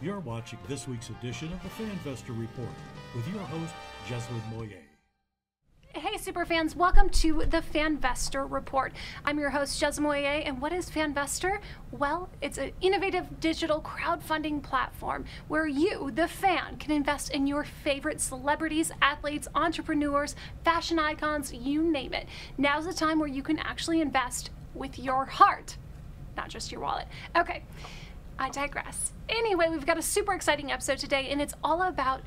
You're watching this week's edition of the Fanvestor Report with your host, Jezlan Moyet. Hey superfans, welcome to the Fanvestor Report. I'm your host, Jezlan Moyet, and what is Fanvestor? Well, it's an innovative digital crowdfunding platform where you, the fan, can invest in your favorite celebrities, athletes, entrepreneurs, fashion icons, you name it. Now's the time where you can actually invest with your heart, not just your wallet. Okay, I digress. Anyway, we've got a super exciting episode today, and it's all about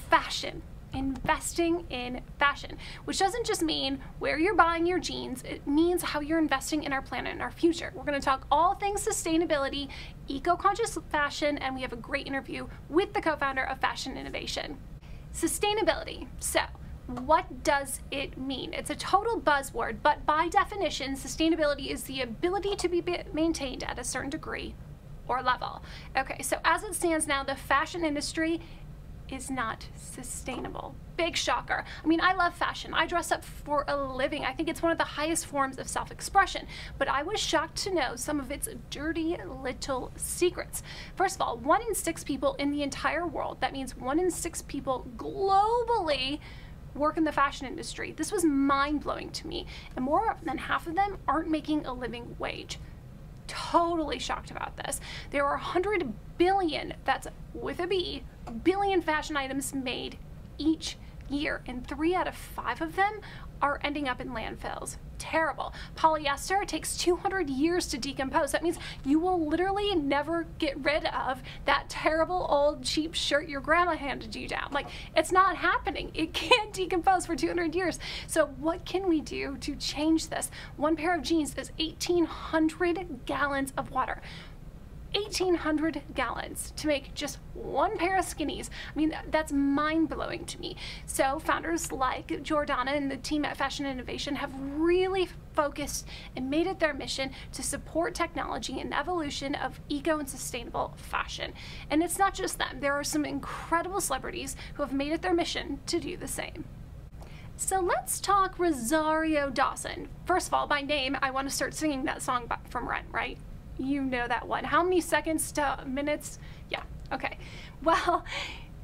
fashion. Investing in fashion, which doesn't just mean where you're buying your jeans, it means how you're investing in our planet and our future. We're going to talk all things sustainability, eco-conscious fashion, and we have a great interview with the co-founder of Fashion Innovation. Sustainability. So, what does it mean? It's a total buzzword, but by definition, sustainability is the ability to be maintained at a certain degree or level. Okay, so as it stands now, the fashion industry is not sustainable. Big shocker. I mean, I love fashion. I dress up for a living. I think it's one of the highest forms of self-expression, but I was shocked to know some of its dirty little secrets. First of all, 1 in 6 people in the entire world, that means 1 in 6 people globally, work in the fashion industry. This was mind-blowing to me, and more than half of them aren't making a living wage. Totally shocked about this. There are 100 billion, that's with a B, billion fashion items made each year, and 3 out of 5 of them are ending up in landfills. Terrible. Polyester takes 200 years to decompose. That means you will literally never get rid of that terrible old cheap shirt your grandma handed you down. Like, it's not happening. It can't decompose for 200 years. So what can we do to change this? 1 pair of jeans is 1,800 gallons of water. 1,800 gallons to make just 1 pair of skinnies. I mean, that's mind-blowing to me. So founders like Jordana and the team at Fashion Innovation have really focused and made it their mission to support technology and evolution of eco and sustainable fashion. And it's not just them. There are some incredible celebrities who have made it their mission to do the same. So let's talk Rosario Dawson. First of all, by name, I want to start singing that song from Rent, right? You know that one. How many seconds to minutes? Yeah, okay. Well,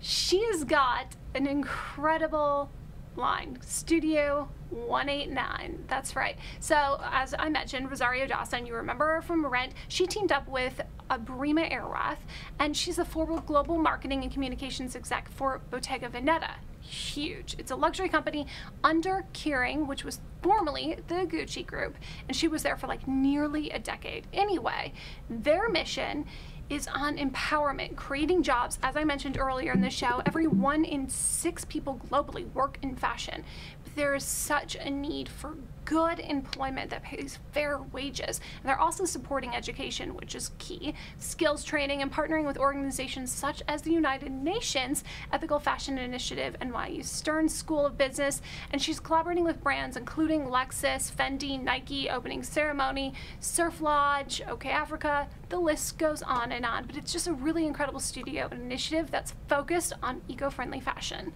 she has got an incredible line. Studio 189. That's right. So, as I mentioned, Rosario Dawson, you remember her from Rent. She teamed up with Brima Airwath, and she's a forward global marketing and communications exec for Bottega Veneta. Huge. It's a luxury company under Kering, which was formerly the Gucci group, and she was there for like nearly a decade. Anyway, their mission is on empowerment, creating jobs. As I mentioned earlier in the show, every 1 in 6 people globally work in fashion. But there is such a need for good employment that pays fair wages. And they're also supporting education, which is key, skills training, and partnering with organizations such as the United Nations Ethical Fashion Initiative, NYU Stern School of Business, and she's collaborating with brands including Lexus, Fendi, Nike, Opening Ceremony, Surf Lodge, OK Africa, the list goes on and on, but it's just a really incredible studio and initiative that's focused on eco-friendly fashion.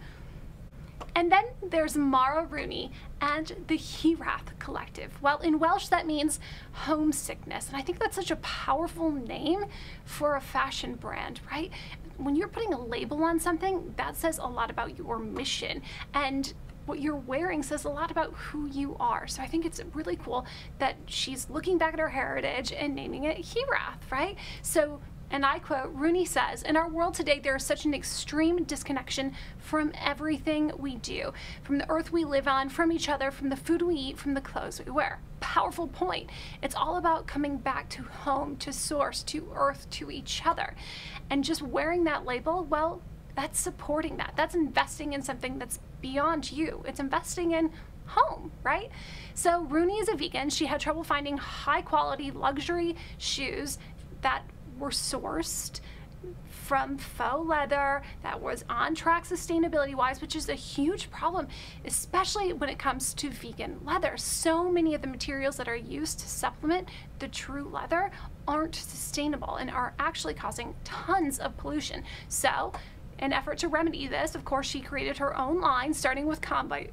And then there's Rooney and the Hiraeth Collective. Well, in Welsh that means homesickness, and I think that's such a powerful name for a fashion brand, right? When you're putting a label on something, that says a lot about your mission, and what you're wearing says a lot about who you are. So I think it's really cool that she's looking back at her heritage and naming it Hiraeth, right? So, and I quote, Rooney says, "In our world today, there is such an extreme disconnection from everything we do, from the earth we live on, from each other, from the food we eat, from the clothes we wear." Powerful point. It's all about coming back to home, to source, to earth, to each other. And just wearing that label, well, that's supporting that. That's investing in something that's beyond you. It's investing in home, right? So Rooney is a vegan. She had trouble finding high quality luxury shoes that were sourced from faux leather, that was on track sustainability wise, which is a huge problem, especially when it comes to vegan leather. So many of the materials that are used to supplement the true leather aren't sustainable and are actually causing tons of pollution. So in effort to remedy this, of course, she created her own line, starting with combat,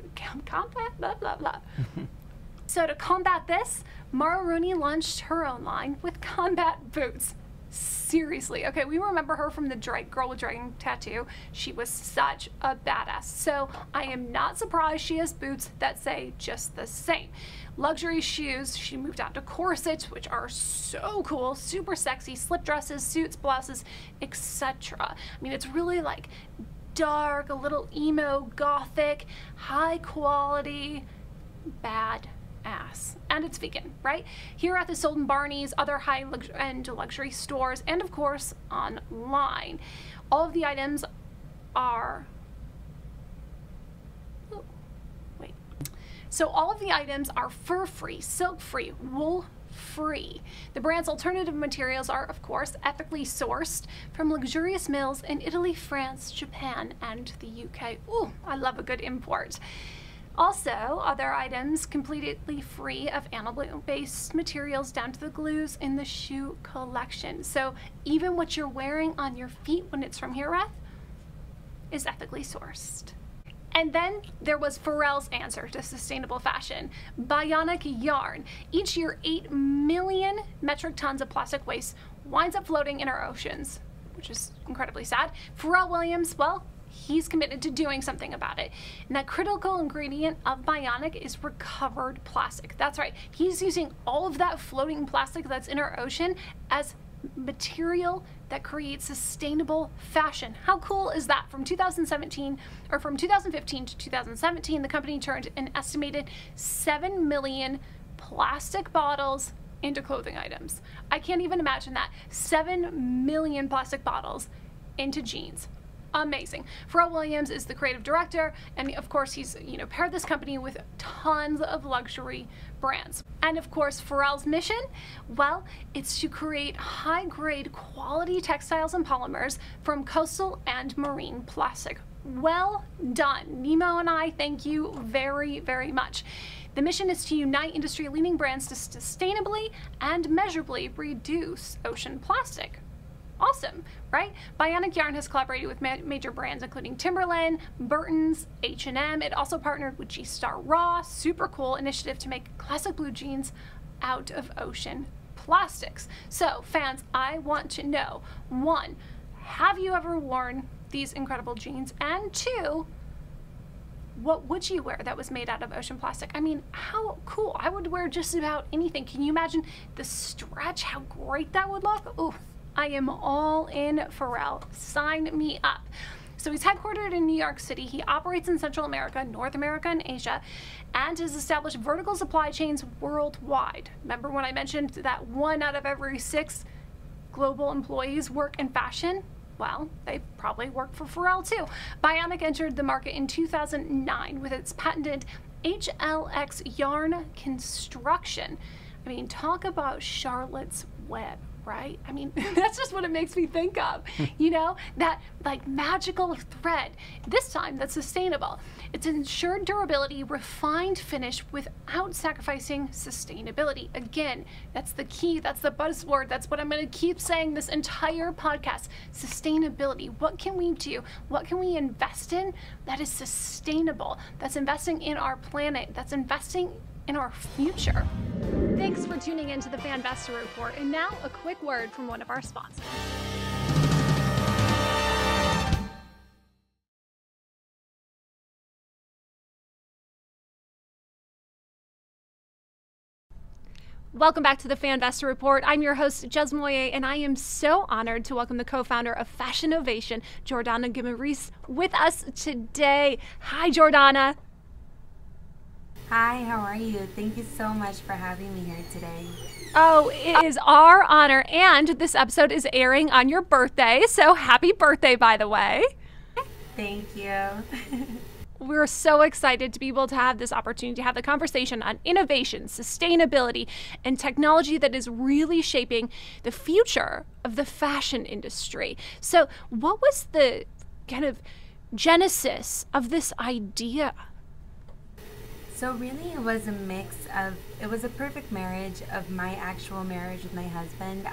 blah, blah, blah. So to combat this, Rooney launched her own line with combat boots. Seriously. Okay, we remember her from the girl with dragon tattoo. She was such a badass. So I am not surprised she has boots that say just the same. Luxury shoes, she moved on to corsets, which are so cool, super sexy, slip dresses, suits, blouses, etc. I mean, it's really like dark, a little emo, gothic, high quality, bad ass. And it's vegan, right? Here at the Sold in Barney's, other high-end luxury stores, and of course online. All of the items are So all of the items are fur-free, silk-free, wool-free. The brand's alternative materials are, of course, ethically sourced from luxurious mills in Italy, France, Japan, and the UK. Ooh, I love a good import. Also, other items completely free of animal-based materials down to the glues in the shoe collection. So even what you're wearing on your feet when it's from Hireth is ethically sourced. And then there was Pharrell's answer to sustainable fashion, bionic yarn. Each year, 8 million metric tons of plastic waste winds up floating in our oceans, which is incredibly sad. Pharrell Williams, well, he's committed to doing something about it. And that critical ingredient of bionic is recovered plastic. That's right. He's using all of that floating plastic that's in our ocean as material that creates sustainable fashion. How cool is that? From 2015 to 2017, the company turned an estimated 7 million plastic bottles into clothing items. I can't even imagine that. 7 million plastic bottles into jeans. Amazing. Pharrell Williams is the creative director, and of course he's, paired this company with tons of luxury brands. And of course, Pharrell's mission, well, it's to create high-grade quality textiles and polymers from coastal and marine plastic. Well done. Nemo and I thank you very, very much. The mission is to unite industry-leading brands to sustainably and measurably reduce ocean plastic. Awesome, right? Bionic Yarn has collaborated with major brands including Timberland, Burton's, H&M. It also partnered with G-Star Raw. Super cool initiative to make classic blue jeans out of ocean plastics. So fans, I want to know, 1, have you ever worn these incredible jeans? And 2, what would you wear that was made out of ocean plastic? I mean, how cool. I would wear just about anything. Can you imagine the stretch, how great that would look? Ooh. I am all in Pharrell. Sign me up. So he's headquartered in New York City. He operates in Central America, North America, and Asia, and has established vertical supply chains worldwide. Remember when I mentioned that 1 out of every 6 global employees work in fashion? Well, they probably work for Pharrell too. Bionic entered the market in 2009 with its patented HLX yarn construction. I mean, talk about Charlotte's Web. Right? I mean, that's just what it makes me think of, that like magical thread, this time that's sustainable. It's ensured durability, refined finish without sacrificing sustainability. Again, that's the key, that's the buzzword, that's what I'm going to keep saying this entire podcast. Sustainability. What can we do? What can we invest in that is sustainable, that's investing in our planet, that's investing in our future? Thanks for tuning in to the Fanvestor Report. And now a quick word from one of our sponsors. Welcome back to the Fanvestor Report. I'm your host, Jezlan Moyet, and I am so honored to welcome the co-founder of Fashion Ovation, Jordana Guimaraes, with us today. Hi, Jordana. Hi, how are you? Thank you so much for having me here today. Oh, it is our honor, and this episode is airing on your birthday, so happy birthday, by the way. Thank you. We're so excited to be able to have this opportunity to have the conversation on innovation, sustainability, and technology that is really shaping the future of the fashion industry. So what was the kind of genesis of this idea? So really it was a perfect marriage of my actual marriage with my husband.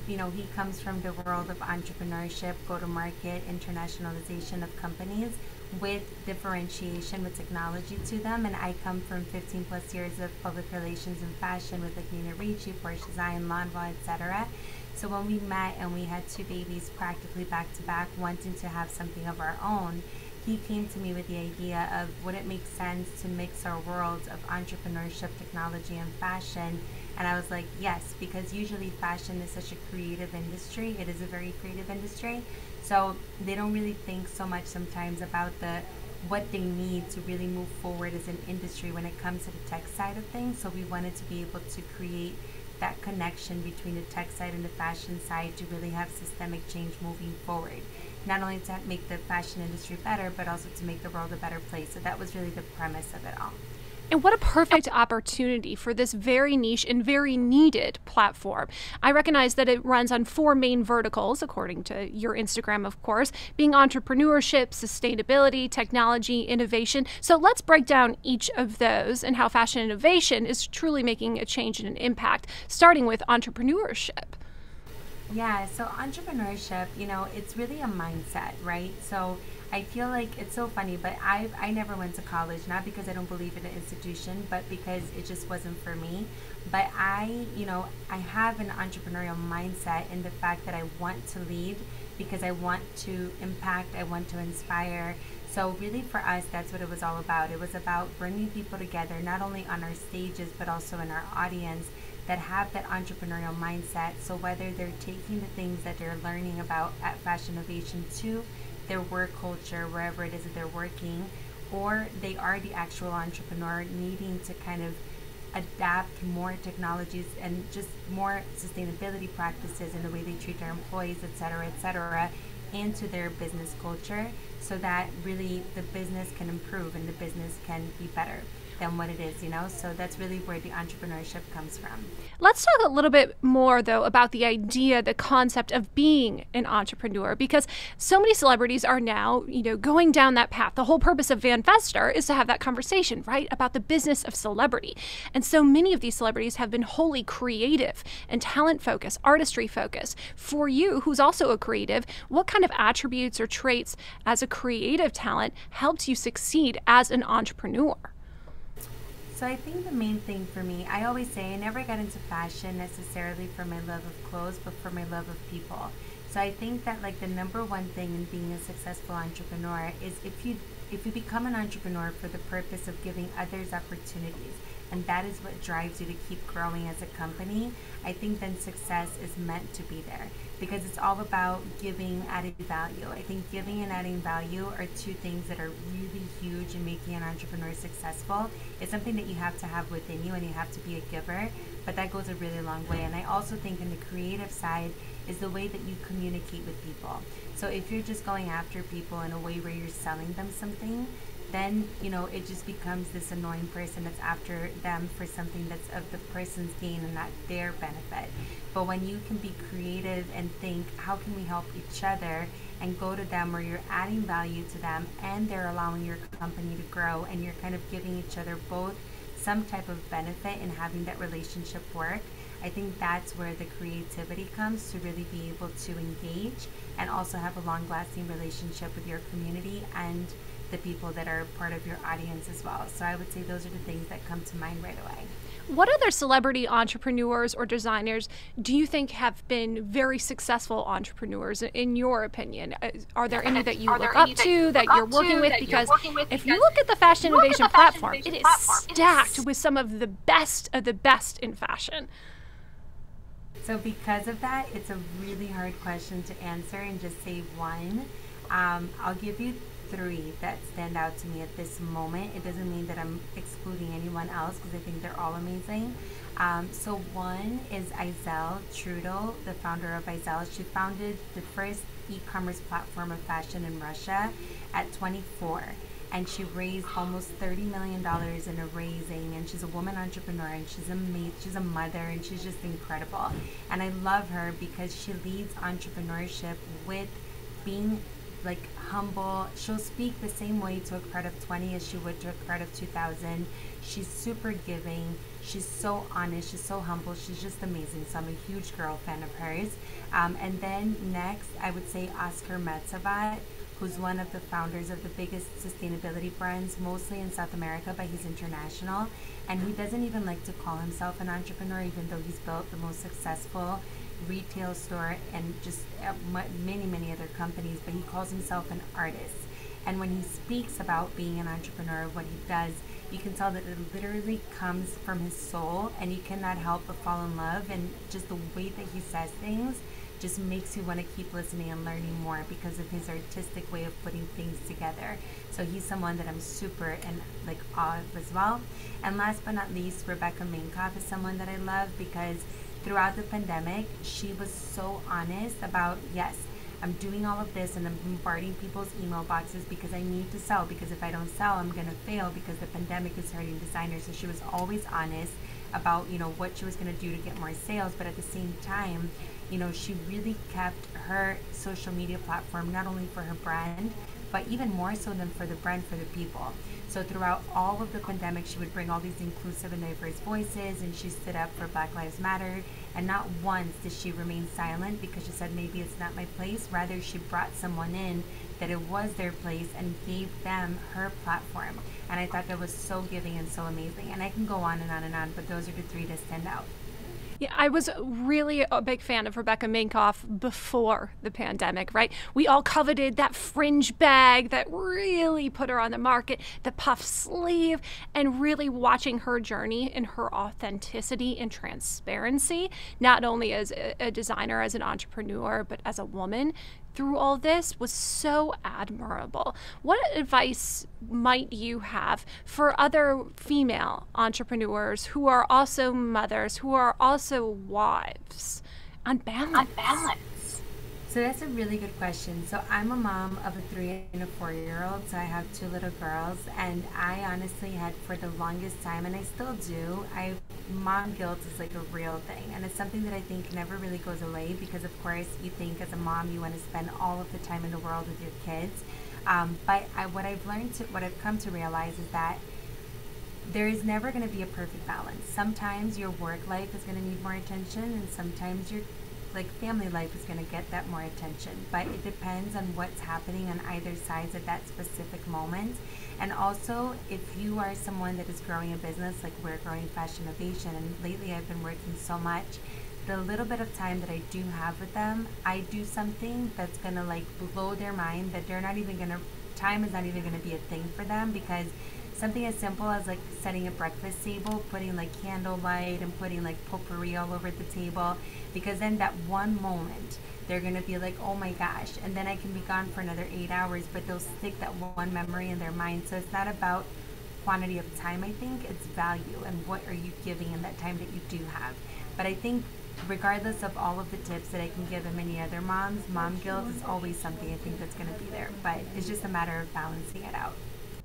He comes from the world of entrepreneurship, go-to-market, internationalization of companies with differentiation with technology to them. And I come from 15 plus years of public relations and fashion with like Nina Ricci, Porsche Design, Lanvin, etc. So when we met and we had 2 babies practically back to back, wanting to have something of our own, he came to me with the idea of, would it make sense to mix our worlds of entrepreneurship, technology, and fashion? And I was like, yes, because usually fashion is such a creative industry. It is a very creative industry. So they don't really think so much sometimes about what they need to really move forward as an industry when it comes to the tech side of things. So we wanted to be able to create that connection between the tech side and the fashion side to really have systemic change moving forward. Not only to make the fashion industry better, but also to make the world a better place. So that was really the premise of it all. And what a perfect opportunity for this very niche and very needed platform. I recognize that it runs on 4 main verticals, according to your Instagram, of course, being entrepreneurship, sustainability, technology, innovation. So let's break down each of those and how fashion innovation is truly making a change and an impact, starting with entrepreneurship. Yeah, so entrepreneurship, it's really a mindset, right? So I feel like it's so funny, but I never went to college, not because I don't believe in an institution, but because it just wasn't for me. But I have an entrepreneurial mindset in the fact that I want to lead because I want to impact, I want to inspire. So really for us, that's what it was all about. It was about bringing people together, not only on our stages, but also in our audience, that have that entrepreneurial mindset. So whether they're taking the things that they're learning about at Fashion Innovation to their work culture, wherever it is that they're working, or they are the actual entrepreneur needing to kind of adapt more technologies and just more sustainability practices in the way they treat their employees, et cetera, into their business culture, so that really the business can improve and the business can be better than what it is, So that's really where the entrepreneurship comes from. Let's talk a little bit more, though, about the idea, the concept of being an entrepreneur, because so many celebrities are now, going down that path. The whole purpose of Fanvestor is to have that conversation, right, about the business of celebrity. And so many of these celebrities have been wholly creative and talent-focused, artistry-focused. For you, who's also a creative, what kind of attributes or traits as a creative talent helps you succeed as an entrepreneur? So I think the main thing for me, I always say I never got into fashion necessarily for my love of clothes, but for my love of people. So I think that the number one thing in being a successful entrepreneur is if you become an entrepreneur for the purpose of giving others opportunities, and that is what drives you to keep growing as a company, I think then success is meant to be there, because it's all about giving, adding value. I think giving and adding value are 2 things that are really huge in making an entrepreneur successful. It's something that you have to have within you, and you have to be a giver, but that goes a really long way. And I also think in the creative side is the way that you communicate with people. So if you're just going after people in a way where you're selling them something, then it just becomes this annoying person that's after them for something that's of the person's gain and not their benefit. But when you can be creative and think, how can we help each other, and go to them where you're adding value to them and they're allowing your company to grow, and you're kind of giving each other both some type of benefit in having that relationship work, I think that's where the creativity comes, to really be able to engage and also have a long-lasting relationship with your community and the people that are part of your audience as well. So I would say those are the things that come to mind right away. What other celebrity entrepreneurs or designers do you think have been very successful entrepreneurs, in your opinion? Are there any that you look up to, that you're working with? Because if you look at the Fashion Innovation platform, it is stacked with some of the best in fashion. So because of that, it's a really hard question to answer and just say one. I'll give you 3 that stand out to me at this moment. It doesn't mean that I'm excluding anyone else, because I think they're all amazing. So one is Jezlan Moyet, the founder of Jezlan. She founded the first e-commerce platform of fashion in Russia at 24. And she raised almost $30 million in a raising, and she's a woman entrepreneur, and she's a mother, and she's just incredible. And I love her because she leads entrepreneurship with being humble. She'll speak the same way to a crowd of 20 as she would to a crowd of 2,000. She's super giving. She's so honest. She's so humble. She's just amazing. So I'm a huge girl fan of hers. And then next, I would say Oscar Metzabat, who's one of the founders of the biggest sustainability brands, mostly in South America, but he's international. And he doesn't even like to call himself an entrepreneur, even though he's built the most successful retail store and just many other companies, but he calls himself an artist. And when he speaks about being an entrepreneur, what he does, you can tell that it literally comes from his soul, and you cannot help but fall in love. And just the way that he says things just makes you want to keep listening and learning more because of his artistic way of putting things together. So he's someone that I'm super in like awe of as well. And last but not least, Rebecca Minkoff is someone that I love because throughout the pandemic, she was so honest about, yes, I'm doing all of this and I'm bombarding people's email boxes because I need to sell, because if I don't sell, I'm going to fail because the pandemic is hurting designers. So she was always honest about, what she was going to do to get more sales. But at the same time, she really kept her social media platform not only for her brand, but even more so than for the brand, for the people. So throughout all of the pandemic, she would bring all these inclusive and diverse voices, and she stood up for Black Lives Matter. And not once did she remain silent because she said, maybe it's not my place. Rather, she brought someone in that it was their place and gave them her platform. And I thought that was so giving and so amazing. And I can go on and on and on, but those are the three that stand out. Yeah, I was really a big fan of Rebecca Minkoff before the pandemic, right? We all coveted that fringe bag that really put her on the market, the puff sleeve, and really watching her journey and her authenticity and transparency, not only as a designer, as an entrepreneur, but as a woman through all this was so admirable. What advice might you have for other female entrepreneurs who are also mothers, who are also wives, on balance? So that's a really good question. So I'm a mom of a 3 and a 4-year-old. So I have 2 little girls, and I honestly had for the longest time, and I still do, mom guilt is like a real thing. And it's something that I think never really goes away because of course you think as a mom you want to spend all of the time in the world with your kids. What I've come to realize is that there is never going to be a perfect balance. Sometimes your work life is going to need more attention, and sometimes your family life is going to get that more attention, but it depends on what's happening on either sides at that specific moment. And also, if you are someone that is growing a business like we're growing Fashion Innovation, and lately I've been working so much, the little bit of time that I do have with them, I do something that's going to blow their mind, that time is not even going to be a thing for them, because something as simple as setting a breakfast table, putting candlelight and putting potpourri all over the table, because then that one moment they're gonna be like, oh my gosh, and then I can be gone for another 8 hours, but they'll stick that one memory in their mind. So it's not about quantity of time, I think it's value and what are you giving in that time that you do have. But I think regardless of all of the tips that I can give and many other moms, mom guilt is always something I think that's gonna be there, but it's just a matter of balancing it out.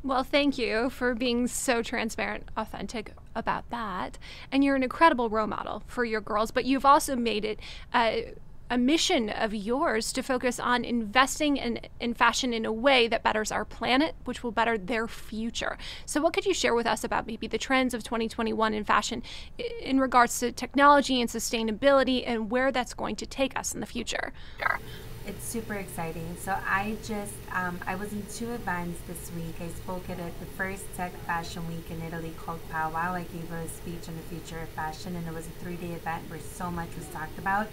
Well, thank you for being so transparent, authentic about that. And you're an incredible role model for your girls, but you've also made it a mission of yours to focus on investing in fashion in a way that betters our planet, which will better their future. So what could you share with us about maybe the trends of 2021 in fashion in regards to technology and sustainability and where that's going to take us in the future? It's super exciting. So I was in 2 events this week. I spoke at the first tech fashion week in Italy called Powwow. I gave a speech on the future of fashion, and it was a 3-day event where so much was talked about.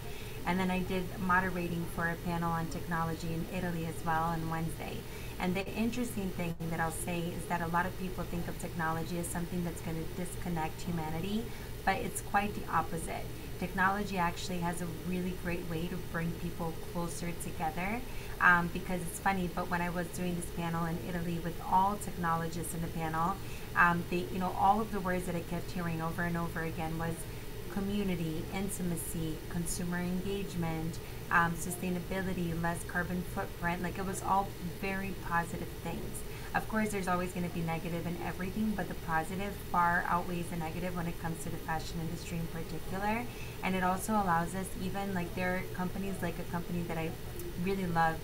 And then I did moderating for a panel on technology in Italy as well on Wednesday. And the interesting thing that I'll say is that a lot of people think of technology as something that's going to disconnect humanity, but it's quite the opposite. Technology actually has a really great way to bring people closer together, because it's funny, but when I was doing this panel in Italy with all technologists in the panel, all of the words that I kept hearing over and over again was community, intimacy, consumer engagement, sustainability, less carbon footprint. It was all very positive things. Of course, there's always going to be negative in everything, but the positive far outweighs the negative when it comes to the fashion industry in particular. And it also allows us, even there are companies a company that I really love,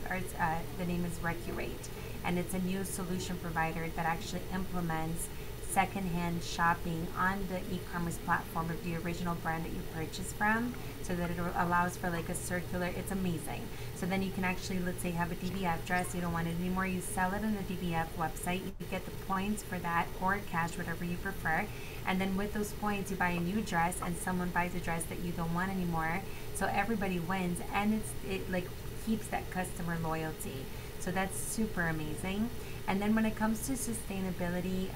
the name is Recurate, and it's a new solution provider that actually implements secondhand shopping on the e-commerce platform of the original brand that you purchased from, so that it allows for a circular, it's amazing. So then you can actually, let's say, have a DBF dress, you don't want it anymore, you sell it on the DBF website, you get the points for that, or cash, whatever you prefer, and then with those points you buy a new dress, and someone buys a dress that you don't want anymore, So everybody wins, and it like keeps that customer loyalty. So that's super amazing. And then when it comes to sustainability,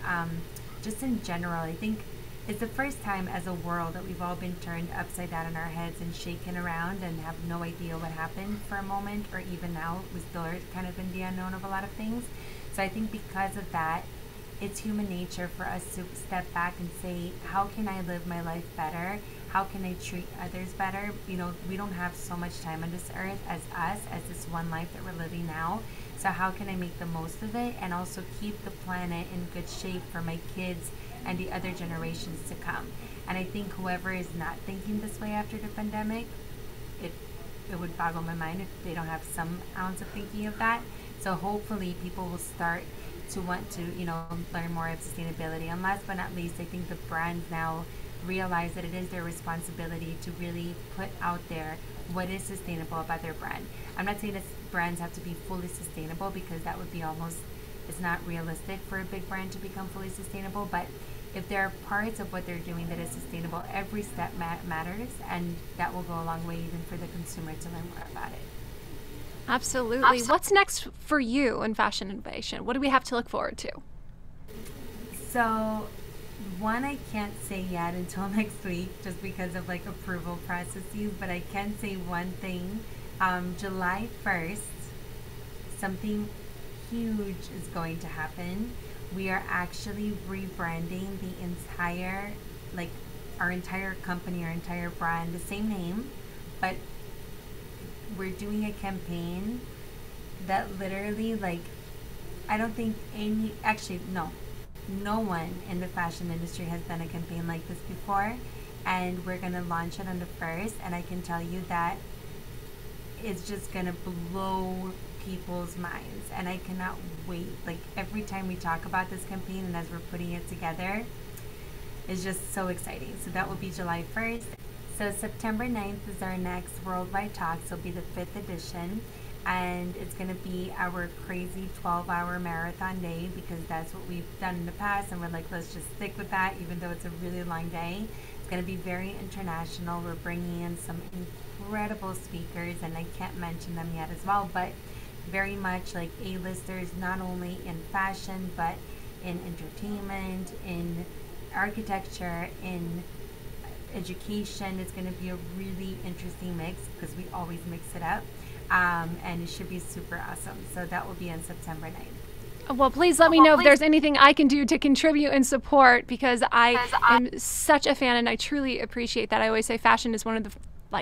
just in general, I think it's the first time as a world that we've all been turned upside down in our heads and shaken around and have no idea what happened for a moment, or even now we still are kind of in the unknown of a lot of things. So I think because of that, it's human nature for us to step back and say, how can I live my life better? How can I treat others better? You know, we don't have so much time on this earth as this one life that we're living now. So how can I make the most of it and also keep the planet in good shape for my kids and the other generations to come? And I think whoever is not thinking this way after the pandemic, it would boggle my mind if they don't have some ounce of thinking of that. So hopefully people will start to want to, you know, learn more of sustainability. And last but not least, I think the brands now realize that it is their responsibility to really put out there what is sustainable about their brand. I'm not saying that brands have to be fully sustainable, because that would be almost, it's not realistic for a big brand to become fully sustainable, but if there are parts of what they're doing that is sustainable, every step matters, and that will go a long way even for the consumer to learn more about it. Absolutely. What's next for you in fashion innovation? What do we have to look forward to? So one, I can't say yet until next week just because of like approval processes, but I can say one thing. July 1st, something huge is going to happen. We are actually rebranding the entire, like our entire company, our entire brand, the same name, but we're doing a campaign that literally, like, I don't think no one in the fashion industry has done a campaign like this before, and we're gonna launch it on the 1st, and I can tell you that it's just gonna blow people's minds, and I cannot wait. Like, every time we talk about this campaign and as we're putting it together, it's just so exciting. So that will be July 1st. So September 9th is our next Worldwide Talk. So it'll be the 5th edition, and it's going to be our crazy 12-hour marathon day, because that's what we've done in the past, and we're like, let's just stick with that even though it's a really long day. It's going to be very international. We're bringing in some incredible speakers, and I can't mention them yet as well, but very much like A-listers, not only in fashion but in entertainment, in architecture, in education. It's going to be a really interesting mix because we always mix it up, and it should be super awesome. So that will be on September 9th. Well, please let me know if there's anything I can do to contribute and support, because I am such a fan and I truly appreciate that. I always say fashion is one of the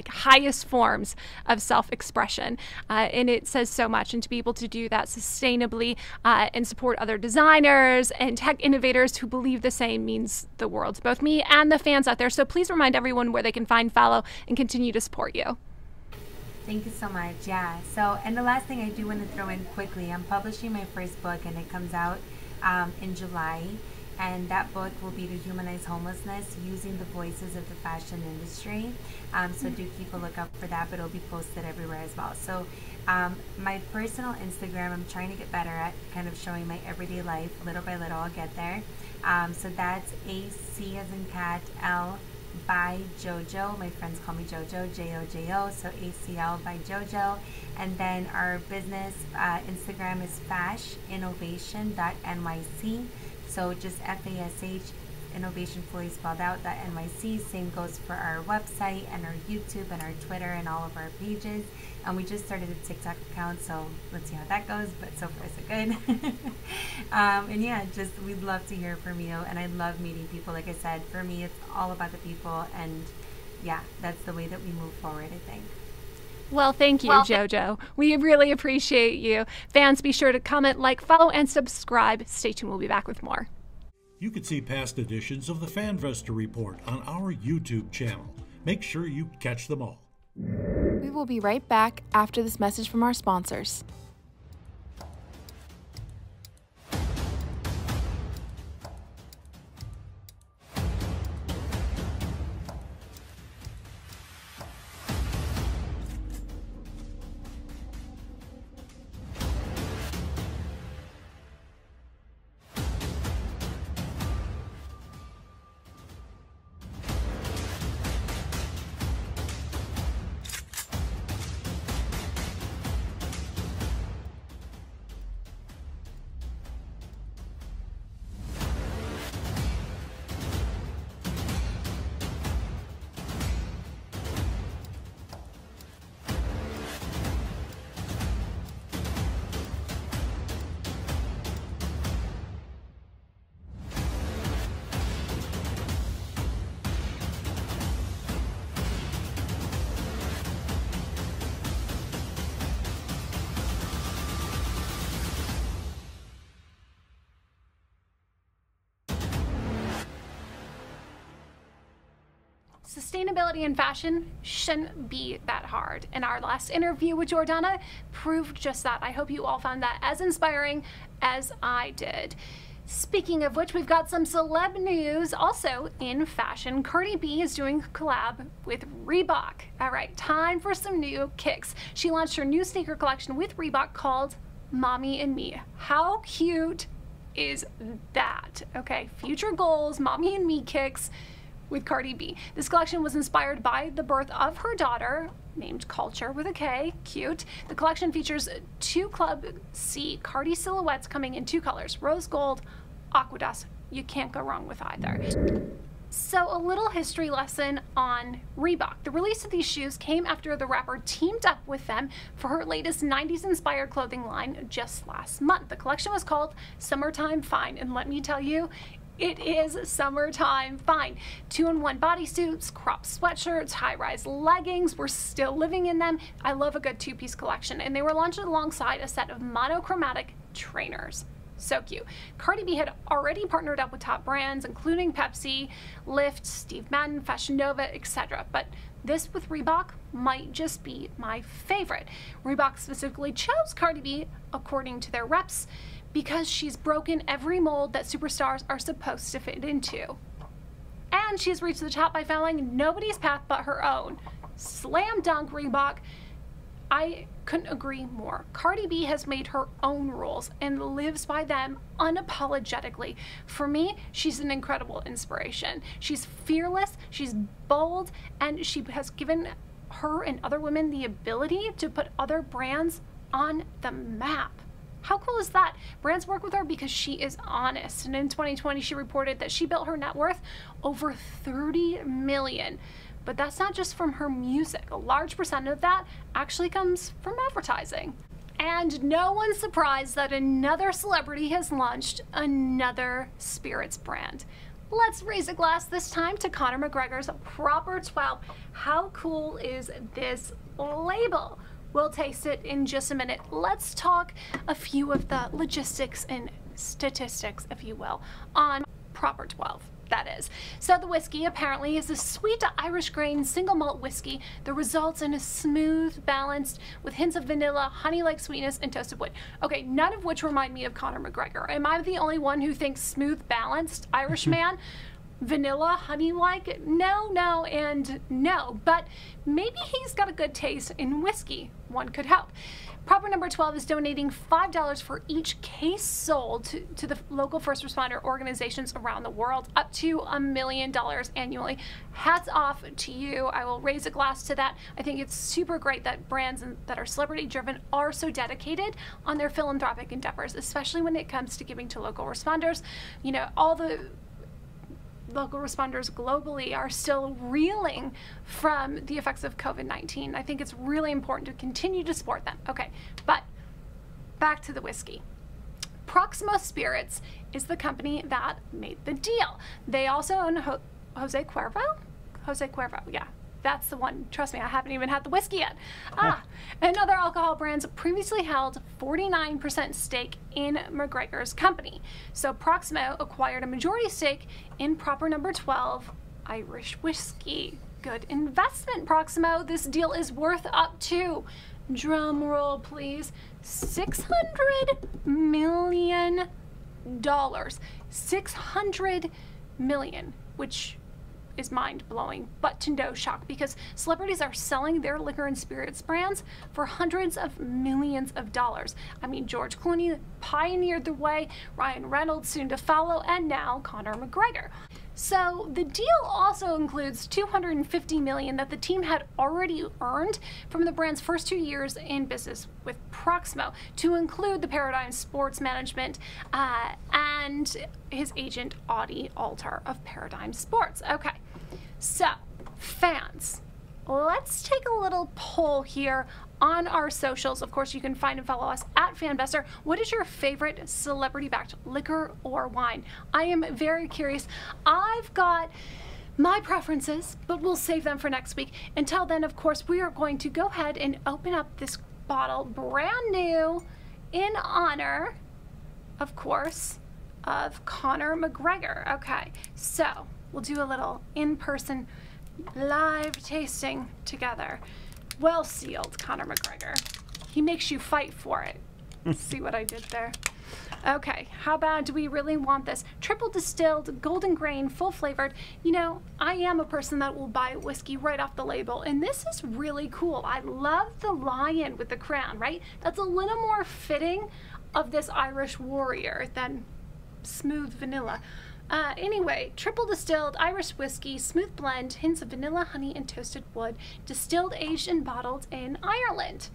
highest forms of self-expression, and it says so much. And to be able to do that sustainably and support other designers and tech innovators who believe the same means the world to both me and the fans out there. So please remind everyone where they can find, follow, and continue to support you. Thank you so much. Yeah. So, and the last thing I do want to throw in quickly, I'm publishing my first book, and it comes out in July. And that book will be To Humanize Homelessness, using the voices of the fashion industry. So do keep a lookout for that, but it'll be posted everywhere as well. So my personal Instagram, I'm trying to get better at kind of showing my everyday life. Little by little, I'll get there. So that's AC as in cat, L by Jojo. My friends call me Jojo, J-O-J-O, so ACL by Jojo. And then our business Instagram is fashinnovation.nyc. So just FASH, innovation fully spelled out, .nyc. Same goes for our website and our YouTube and our Twitter and all of our pages. And we just started a TikTok account, so let's see how that goes, but so far so good. And yeah, just we'd love to hear from you, and I love meeting people. Like I said, for me, it's all about the people, and yeah, that's the way that we move forward, I think. Well, thank you, Jojo. We really appreciate you. Fans, be sure to comment, like, follow, and subscribe. Stay tuned. We'll be back with more. You can see past editions of the Fanvestor Report on our YouTube channel. Make sure you catch them all. We will be right back after this message from our sponsors. Sustainability in fashion shouldn't be that hard. And our last interview with Jordana proved just that. I hope you all found that as inspiring as I did. Speaking of which, we've got some celeb news also in fashion. Cardi B is doing a collab with Reebok. All right, time for some new kicks. She launched her new sneaker collection with Reebok called Mommy and Me. How cute is that? Okay, future goals, Mommy and Me kicks with Cardi B. This collection was inspired by the birth of her daughter, named Culture with a K, cute. The collection features 2 Club C Cardi silhouettes coming in 2 colors, rose gold, aqua dust. You can't go wrong with either. So a little history lesson on Reebok. The release of these shoes came after the rapper teamed up with them for her latest 90s inspired clothing line just last month. The collection was called Summertime Fine, and let me tell you, it is summertime fine. 2-in-1 bodysuits, crop sweatshirts, high-rise leggings. We're still living in them. I love a good 2-piece collection, and they were launched alongside a set of monochromatic trainers. So cute. Cardi B had already partnered up with top brands, including Pepsi, Lyft, Steve Madden, Fashion Nova, etc. But this with Reebok might just be my favorite. Reebok specifically chose Cardi B, according to their reps, because she's broken every mold that superstars are supposed to fit into. And she's reached the top by following nobody's path but her own. Slam dunk, Reebok. I couldn't agree more. Cardi B has made her own rules and lives by them unapologetically. For me, she's an incredible inspiration. She's fearless, she's bold, and she has given her and other women the ability to put other brands on the map. How cool is that? Brands work with her because she is honest. And in 2020, she reported that she built her net worth over $30 million. But that's not just from her music. A large percent of that actually comes from advertising. And no one's surprised that another celebrity has launched another spirits brand. Let's raise a glass this time to Conor McGregor's Proper 12. How cool is this label? We'll taste it in just a minute. Let's talk a few of the logistics and statistics, if you will, on Proper 12. That is. So the whiskey apparently is a sweet Irish grain single malt whiskey that results in a smooth, balanced, with hints of vanilla, honey-like sweetness, and toasted wood. Okay, none of which remind me of Conor McGregor. Am I the only one who thinks smooth, balanced Irish man? Vanilla, honey-like? No, no, and no. But maybe he's got a good taste in whiskey. One could hope. Proper number 12 is donating $5 for each case sold to the local first responder organizations around the world, up to $1 million annually. Hats off to you. I will raise a glass to that. I think it's super great that brands that are celebrity driven are so dedicated on their philanthropic endeavors, especially when it comes to giving to local responders. You know, all the local responders globally are still reeling from the effects of COVID-19. I think it's really important to continue to support them. Okay, but back to the whiskey. Proximo Spirits is the company that made the deal. They also own Jose Cuervo? Jose Cuervo, yeah. That's the one. Trust me, I haven't even had the whiskey yet. And other alcohol brands previously held 49% stake in McGregor's company. So Proximo acquired a majority stake in Proper number 12 Irish whiskey. Good investment, Proximo. This deal is worth up to, drum roll please, $600 million. $600 million, which is mind-blowing, but to no shock, because celebrities are selling their liquor and spirits brands for hundreds of millions of dollars. I mean, George Clooney pioneered the way, Ryan Reynolds soon to follow, and now Conor McGregor. So the deal also includes $250 million that the team had already earned from the brand's first 2 years in business with Proximo, to include the Paradigm Sports Management and his agent Audie Alter of Paradigm Sports. Okay, so fans, let's take a little poll here on our socials. Of course, you can find and follow us at Fanvestor. What is your favorite celebrity-backed liquor or wine? I am very curious. I've got my preferences, but we'll save them for next week. Until then, of course, we are going to go ahead and open up this bottle brand new in honor, of course, of Conor McGregor. Okay, so we'll do a little in-person live tasting together. Well sealed, Conor McGregor. He makes you fight for it. See what I did there? Okay, how bad do we really want this? Triple distilled, golden grain, full flavored. You know, I am a person that will buy whiskey right off the label, and this is really cool. I love the lion with the crown, right? That's a little more fitting of this Irish warrior than smooth vanilla. Anyway, triple distilled Irish whiskey, smooth blend, hints of vanilla, honey, and toasted wood, distilled, aged, and bottled in Ireland.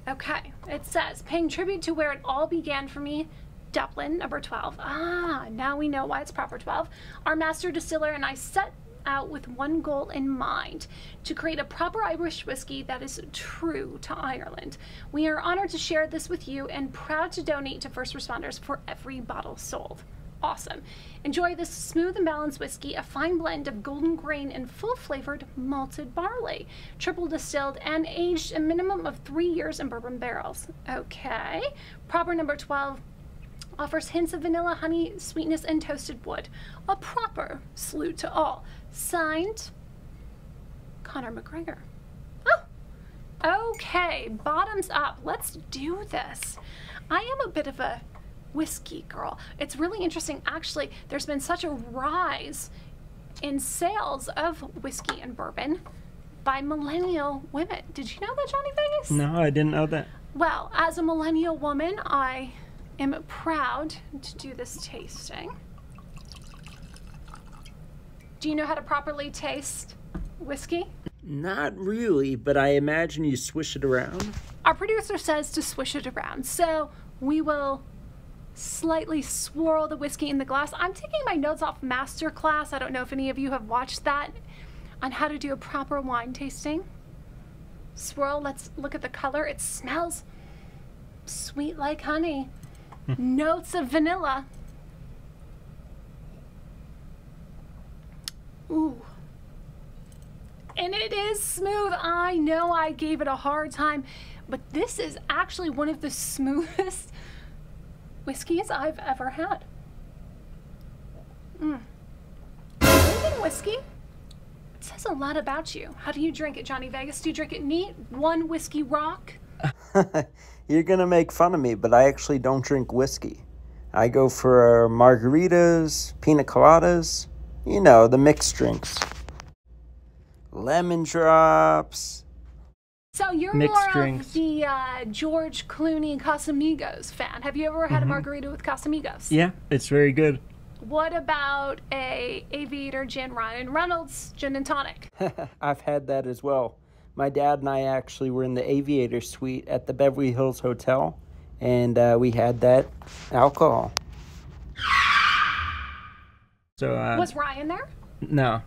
Okay, it says, paying tribute to where it all began for me, Dublin, number 12. Ah, now we know why it's proper 12. Our master distiller and I set out with one goal in mind, to create a proper Irish whiskey that is true to Ireland. We are honored to share this with you and proud to donate to first responders for every bottle sold. Awesome. Enjoy this smooth and balanced whiskey, a fine blend of golden grain and full flavored malted barley, triple distilled and aged a minimum of 3 years in bourbon barrels. Okay. Proper number 12 offers hints of vanilla, honey, sweetness, and toasted wood. A proper salute to all. Signed, Conor McGregor. Oh, okay. Bottoms up. Let's do this. I am a bit of a whiskey girl. It's really interesting. Actually, there's been such a rise in sales of whiskey and bourbon by millennial women. Did you know that, Johnny Vegas? No, I didn't know that. Well, as a millennial woman, I am proud to do this tasting. Do you know how to properly taste whiskey? Not really, but I imagine you swish it around. Our producer says to swish it around, so we will slightly swirl the whiskey in the glass. I'm taking my notes off Masterclass. I don't know if any of you have watched that on how to do a proper wine tasting. Swirl, let's look at the color. It smells sweet like honey. Notes of vanilla. Ooh. And it is smooth. I know I gave it a hard time, but this is actually one of the smoothest whiskeys I've ever had. Drinking whiskey, it says a lot about you. How do you drink it, Johnny Vegas? Do you drink it neat? One whiskey rock? You're gonna make fun of me, but I actually don't drink whiskey. I go for margaritas, pina coladas, you know, the mixed drinks. Lemon drops. So you're Mixed more drinks. of the George Clooney Casamigos fan. Have you ever had a margarita with Casamigos? Yeah, it's very good. What about a Aviator Gin, Ryan Reynolds Gin and Tonic? I've had that as well. My dad and I actually were in the Aviator suite at the Beverly Hills Hotel, and we had that alcohol. So Was Ryan there? No.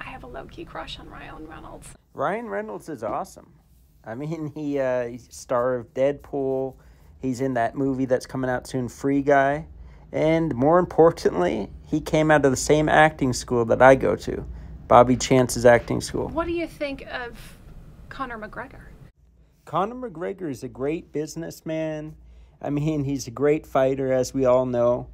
I have a low-key crush on Ryan Reynolds. Ryan Reynolds is awesome. I mean, he's star of Deadpool. He's in that movie that's coming out soon, Free Guy. And more importantly, he came out of the same acting school that I go to, Bobby Chance's acting school. What do you think of Conor McGregor? Conor McGregor is a great businessman. I mean, he's a great fighter, as we all know.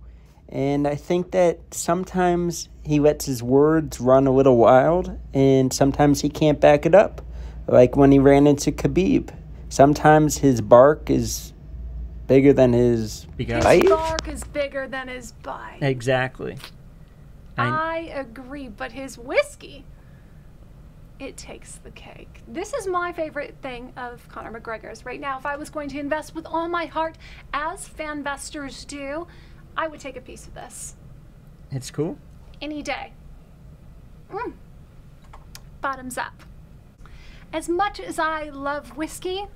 And I think that sometimes he lets his words run a little wild, and sometimes he can't back it up. Like when he ran into Khabib. Sometimes his bark is bigger than his bite. His bark is bigger than his bite. Exactly. I agree, but his whiskey, it takes the cake. This is my favorite thing of Conor McGregor's. Right now, if I was going to invest with all my heart, as Fanvestors do, I would take a piece of this. It's cool. Any day. Bottoms up. As much as I love whiskey,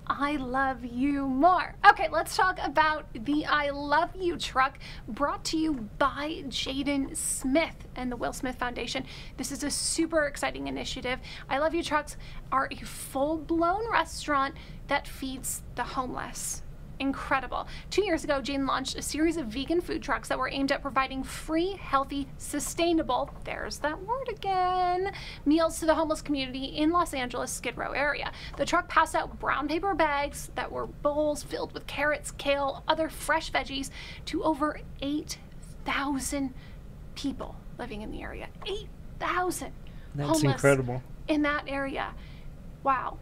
I love you more. Okay, let's talk about the I Love You truck, brought to you by Jaden Smith and the Will Smith Foundation. This is a super exciting initiative. I Love You trucks are a full-blown restaurant that feeds the homeless. Incredible. 2 years ago, Jane launched a series of vegan food trucks that were aimed at providing free, healthy, sustainable, there's that word again, meals to the homeless community in Los Angeles' Skid Row area. The truck passed out brown paper bags that were bowls filled with carrots, kale, other fresh veggies to over 8,000 people living in the area. 8,000. That's homeless incredible. in that area. Wow.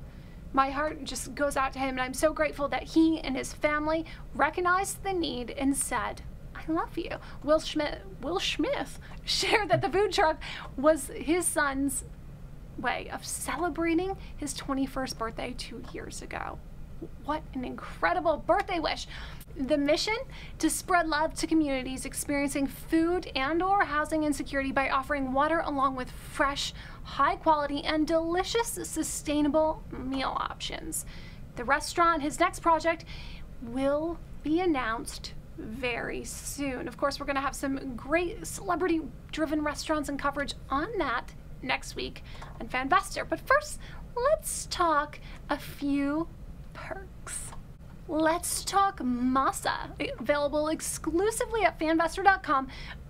My heart just goes out to him, and I'm so grateful that he and his family recognized the need and said, I love you. Will Smith shared that the food truck was his son's way of celebrating his 21st birthday 2 years ago. What an incredible birthday wish. The mission: to spread love to communities experiencing food and or housing insecurity by offering water along with fresh, high quality and delicious sustainable meal options. The restaurant, his next project, will be announced very soon. Of course, we're going to have some great celebrity driven restaurants and coverage on that next week on Fanvestor. But first, let's talk a few perks. Let's talk Masa, available exclusively at fanvestor.com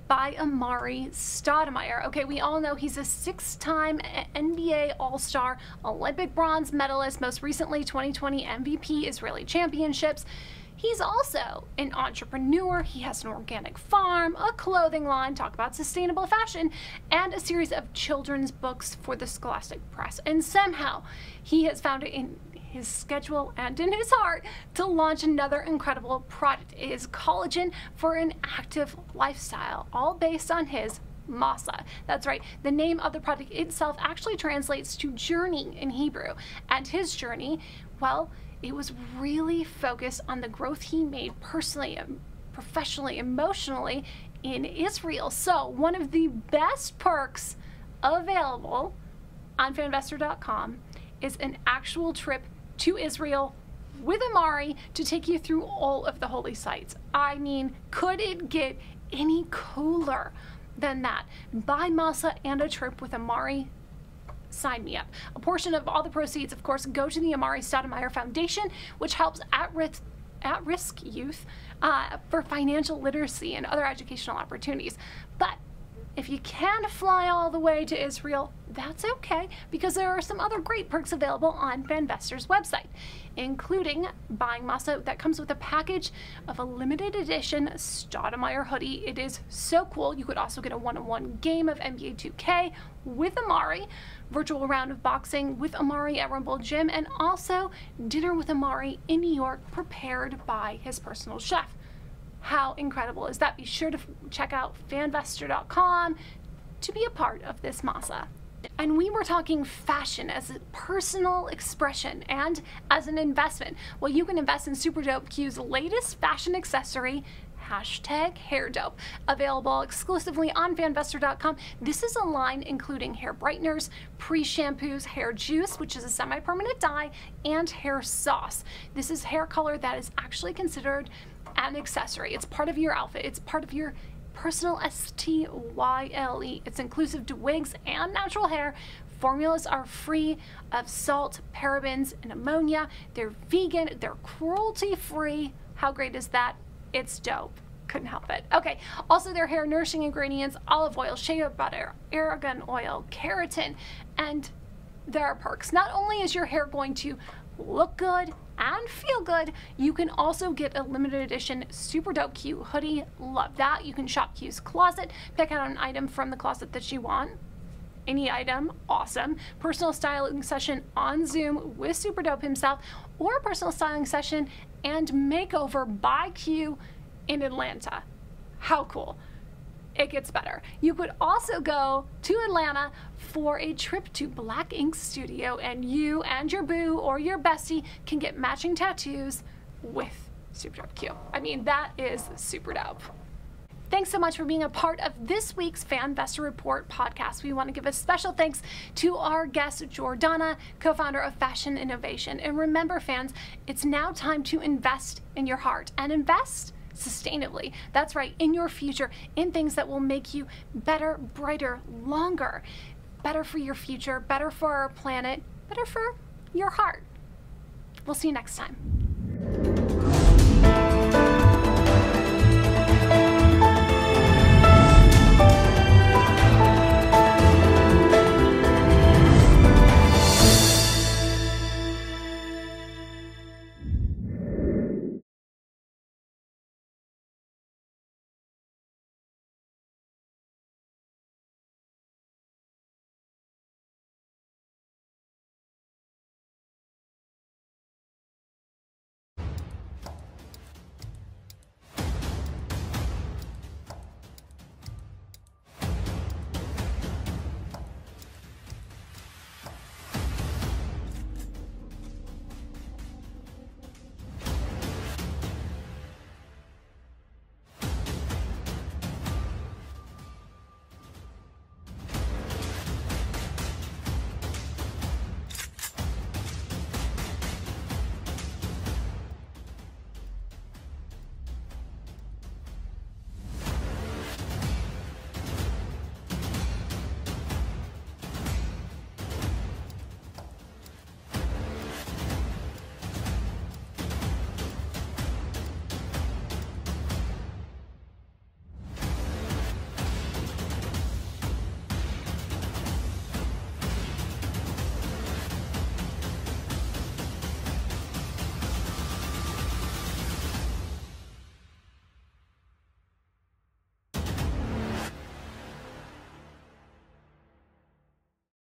by Amari Stoudemire. Okay, we all know he's a 6-time NBA All-Star, Olympic bronze medalist, most recently 2020 MVP Israeli Championships. He's also an entrepreneur. He has an organic farm, a clothing line, talk about sustainable fashion, and a series of children's books for the Scholastic Press. And somehow he has found it in his schedule and in his heart to launch another incredible product. It is collagen for an active lifestyle, all based on his Masa. That's right, the name of the product itself actually translates to journey in Hebrew. And his journey, well, it was really focused on the growth he made personally, professionally, emotionally in Israel. So one of the best perks available on fanvestor.com is an actual trip to Israel with Amari to take you through all of the holy sites. I mean, could it get any cooler than that? Buy Masa and a trip with Amari. Sign me up. A portion of all the proceeds, of course, go to the Amari Stoudemire Foundation, which helps at-risk youth for financial literacy and other educational opportunities. But if you can't fly all the way to Israel, that's okay, because there are some other great perks available on Fanvestor's website, including buying Masa that comes with a package of a limited edition Stoudemire hoodie. It is so cool. You could also get a one-on-one game of NBA 2K with Amari, virtual round of boxing with Amari at Rumble Gym, and also dinner with Amari in New York prepared by his personal chef. How incredible is that? Be sure to check out fanvestor.com to be a part of this Masa. And we were talking fashion as a personal expression and as an investment. Well, you can invest in Super Dope Q's latest fashion accessory, #HairDope, available exclusively on fanvestor.com. This is a line including hair brighteners, pre-shampoos, hair juice, which is a semi-permanent dye, and hair sauce. This is hair color that is actually considered an accessory. It's part of your outfit. It's part of your personal style. It's inclusive to wigs and natural hair. Formulas are free of salt, parabens, and ammonia. They're vegan. They're cruelty-free. How great is that? It's dope. Couldn't help it. Okay, also their hair nourishing ingredients: olive oil, shea butter, argan oil, keratin, and there are perks. Not only is your hair going to look good and feel good, you can also get a limited edition Super Dope Q hoodie. Love that. You can shop Q's closet, pick out an item from the closet that you want. Any item, awesome. Personal styling session on Zoom with Super Dope himself, or a personal styling session and makeover by Q in Atlanta. How cool. It gets better. You could also go to Atlanta for a trip to Black Ink Studio, and you and your boo or your bestie can get matching tattoos with Super Dope Q. I mean, that is super dope. Thanks so much for being a part of this week's Fanvestor Report podcast. We want to give a special thanks to our guest, Jordana, co-founder of Fashion Innovation. And remember, fans, it's now time to invest in your heart and invest sustainably. That's right, in your future, in things that will make you better, brighter, longer. Better for your future, better for our planet, better for your heart. We'll see you next time.